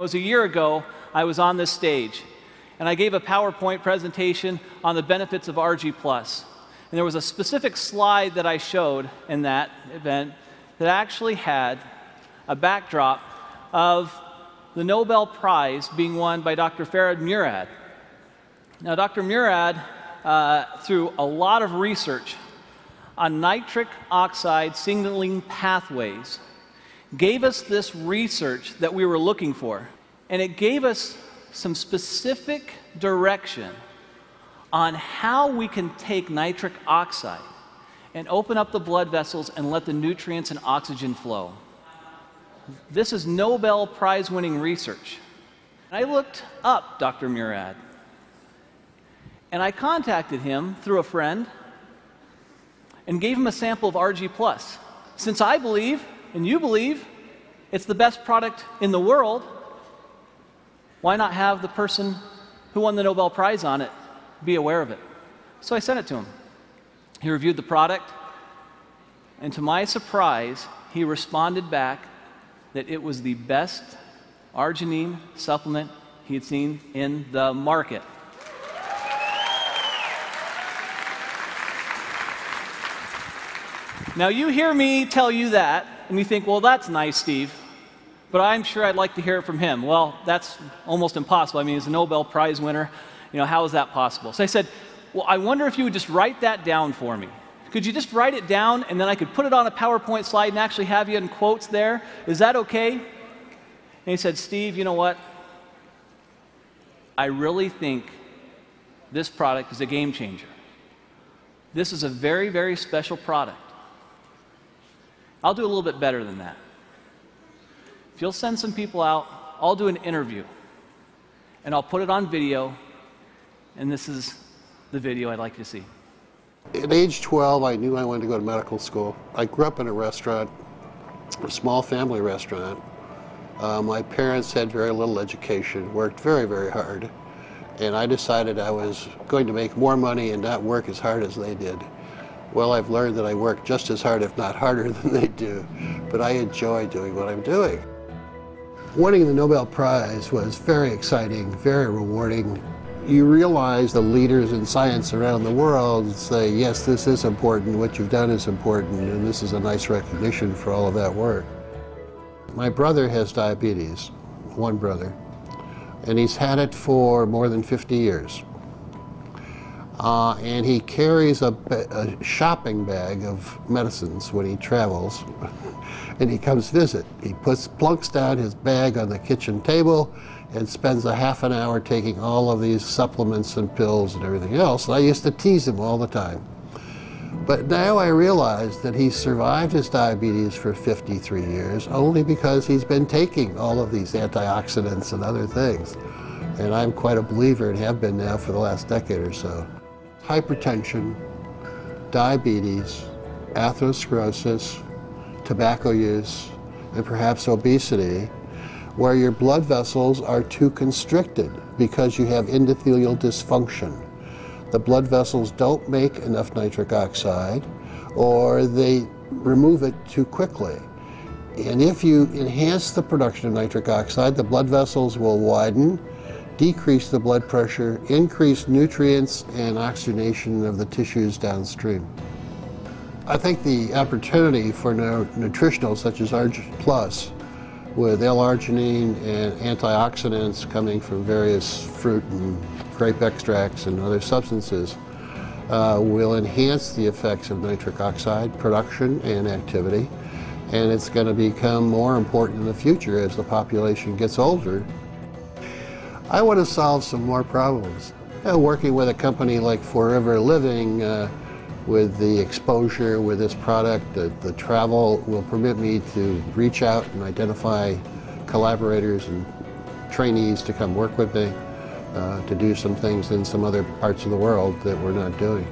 It was a year ago, I was on this stage, and I gave a PowerPoint presentation on the benefits of Argi Plus. And there was a specific slide that I showed in that event that actually had a backdrop of the Nobel Prize being won by Dr. Ferid Murad. Now, Dr. Murad, through a lot of research on nitric oxide signaling pathways, gave us this research that we were looking for. And it gave us some specific direction on how we can take nitric oxide and open up the blood vessels and let the nutrients and oxygen flow. This is Nobel Prize-winning research. I looked up Dr. Murad, and I contacted him through a friend and gave him a sample of Argi Plus. Since I believe, and you believe, it's the best product in the world, why not have the person who won the Nobel Prize on it be aware of it? So I sent it to him. He reviewed the product, and to my surprise, he responded back that it was the best arginine supplement he had seen in the market. Now, you hear me tell you that, and you think, well, that's nice, Steve, but I'm sure I'd like to hear it from him. Well, that's almost impossible. I mean, he's a Nobel Prize winner. You know, how is that possible? So I said, well, I wonder if you would just write that down for me. Could you just write it down, and then I could put it on a PowerPoint slide and actually have you in quotes there? Is that okay? And he said, Steve, you know what? I really think this product is a game changer. This is a very, very special product. I'll do a little bit better than that. If you'll send some people out, I'll do an interview, and I'll put it on video, and this is the video I'd like you to see. At age 12, I knew I wanted to go to medical school. I grew up in a restaurant, a small family restaurant. My parents had very little education, worked very, very hard, and I decided I was going to make more money and not work as hard as they did. Well, I've learned that I work just as hard, if not harder, than they do, but I enjoy doing what I'm doing. Winning the Nobel Prize was very exciting, very rewarding. You realize the leaders in science around the world say, yes, this is important, what you've done is important, and this is a nice recognition for all of that work. My brother has diabetes, one brother, and he's had it for more than 50 years. And he carries a shopping bag of medicines when he travels, and he comes visit. He plunks down his bag on the kitchen table and spends a half an hour taking all of these supplements and pills and everything else. And I used to tease him all the time. But now I realize that he's survived his diabetes for 53 years only because he's been taking all of these antioxidants and other things. And I'm quite a believer and have been now for the last decade or so. Hypertension, diabetes, atherosclerosis, tobacco use, and perhaps obesity, where your blood vessels are too constricted because you have endothelial dysfunction. The blood vessels don't make enough nitric oxide, or they remove it too quickly. And if you enhance the production of nitric oxide, the blood vessels will widen, decrease the blood pressure, increase nutrients and oxygenation of the tissues downstream. I think the opportunity for nutritionals such as Argi Plus, with L-arginine and antioxidants coming from various fruit and grape extracts and other substances, will enhance the effects of nitric oxide production and activity, and it's going to become more important in the future as the population gets older. I want to solve some more problems. Working with a company like Forever Living, with the exposure with this product, the travel will permit me to reach out and identify collaborators and trainees to come work with me, to do some things in some other parts of the world that we're not doing.